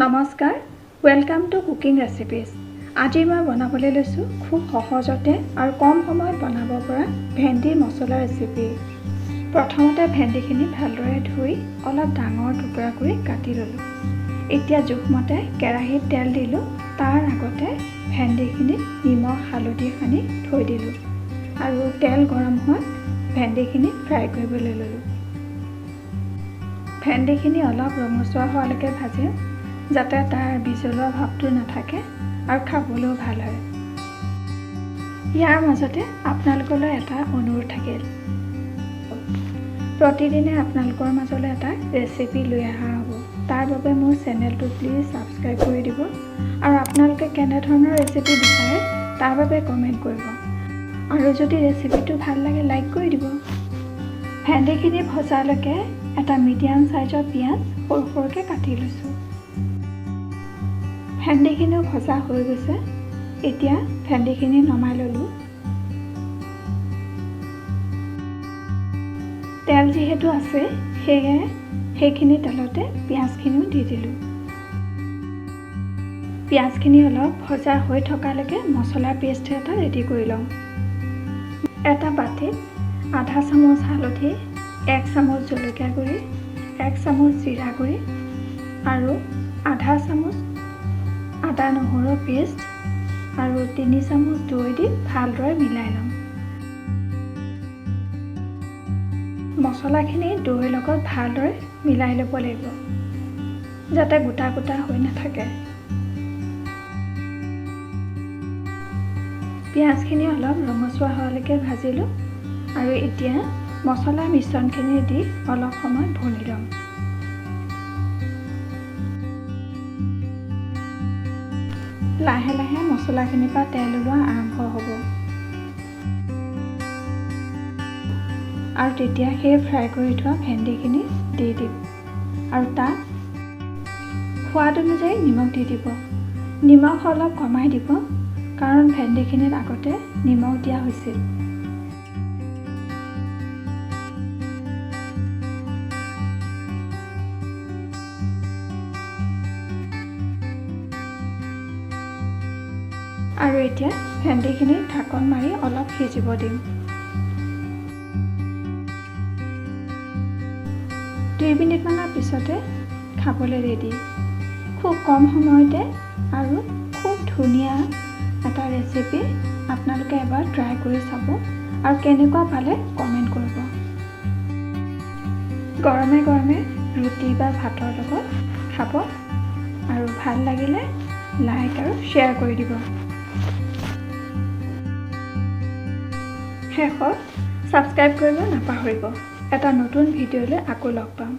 নমস্কাৰ, welcome to cooking ৰেচিপিজ। আজি মই বনাবলৈ লৈছোঁ খুব সহজতে আৰু কম সময়ত বনাব পৰা ভেন্দি মছলা ৰেচিপি। প্ৰথমতে ভেন্দিখিনি ভালদৰে ধুই অলপ ডাঙৰ টুকুৰা কৰি কাটি ল'লোঁ। এতিয়া জোখমতে কেৰাহীত তেল দিলোঁ। তাৰ আগতে ভেন্দিখিনিত নিমখ হালধি সানি থৈ দিলোঁ আৰু তেল গৰম হোৱাত ভেন্দিখিনি ফ্ৰাই কৰিবলৈ ল'লোঁ। ভেন্দিখিনি অলপ ৰঙচুৱা হোৱালৈকে ভাজিম, যাতে তাৰ বিজলুৱা ভাৱটো নাথাকে আৰু খাবলৈও ভাল হয়। ইয়াৰ মাজতে আপোনালোকলৈ এটা অনুৰোধ থাকিল। প্ৰতিদিনে আপোনালোকৰ মাজলৈ এটা ৰেচিপি লৈ অহা হ'ব। তাৰ বাবে মোৰ চেনেলটো প্লিজ ছাবস্ক্ৰাইব কৰি দিব আৰু আপোনালোকে কেনেধৰণৰ ৰেচিপি বিচাৰে তাৰ বাবে কমেণ্ট কৰিব আৰু যদি ৰেচিপিটো ভাল লাগে লাইক কৰি দিব। ভেন্দিখিনি ভজালৈকে এটা মিডিয়াম চাইজৰ পিঁয়াজ সৰু সৰুকৈ কাটি লৈছোঁ। ভেন্দিখিনিও ভজা হৈ গৈছে। এতিয়া ভেন্দিখিনি নমাই ল'লোঁ। তেল যিহেতু আছে সেয়ে সেইখিনি তেলতে পিঁয়াজখিনিও দি দিলোঁ। পিঁয়াজখিনি অলপ ভজা হৈ থকালৈকে মছলা পেষ্ট এটা ৰেডি কৰি লওঁ। এটা বাটিত আধা চামুচ হালধি, 1 চামুচ জলকীয়া গুড়ি, 1 চামুচ জিৰা গুড়ি আৰু আধা চামুচ আদা নহৰু পেষ্ট আৰু 3 চামুচ দৈ দি ভালদৰে মিলাই ল'ম। মছলাখিনি দৈৰ লগত ভালদৰে মিলাই ল'ব লাগিব, যাতে গোটা গোটা হৈ নাথাকে। পিঁয়াজখিনি অলপ ৰঙচুৱা হোৱালৈকে ভাজিলোঁ আৰু এতিয়া মছলা মিশ্ৰণখিনি দি অলপ সময় ভুনি ল'ম। লাহে লাহে মছলাখিনিৰ পৰা তেল ওলোৱা আৰম্ভ হ'ব আৰু তেতিয়া সেই ফ্ৰাই কৰি থোৱা ভেন্দিখিনি দি দিম আৰু তাত সোৱাদ অনুযায়ী নিমখ দি দিব। নিমখ অলপ কমাই দিব, কাৰণ ভেন্দিখিনিত আগতে নিমখ দিয়া হৈছিল। আৰু এতিয়া ভেন্দিখিনি ঢাকন মাৰি অলপ সিজিব দিম। 2 মিনিটমানৰ পিছতে খাবলৈ ৰেডি। খুব কম সময়তে আৰু খুব ধুনীয়া এটা ৰেচিপি। আপোনালোকে এবাৰ ট্ৰাই কৰি চাব আৰু কেনেকুৱা পালে কমেণ্ট কৰিব। গৰমে গৰমে ৰুটি বা ভাতৰ লগত খাব আৰু ভাল লাগিলে লাইক আৰু শ্বেয়াৰ কৰি দিব। শেষত ছাবস্ক্ৰাইব কৰিব নাপাহৰিব। এটা নতুন ভিডিঅ'লৈ আকৌ লগ পাম।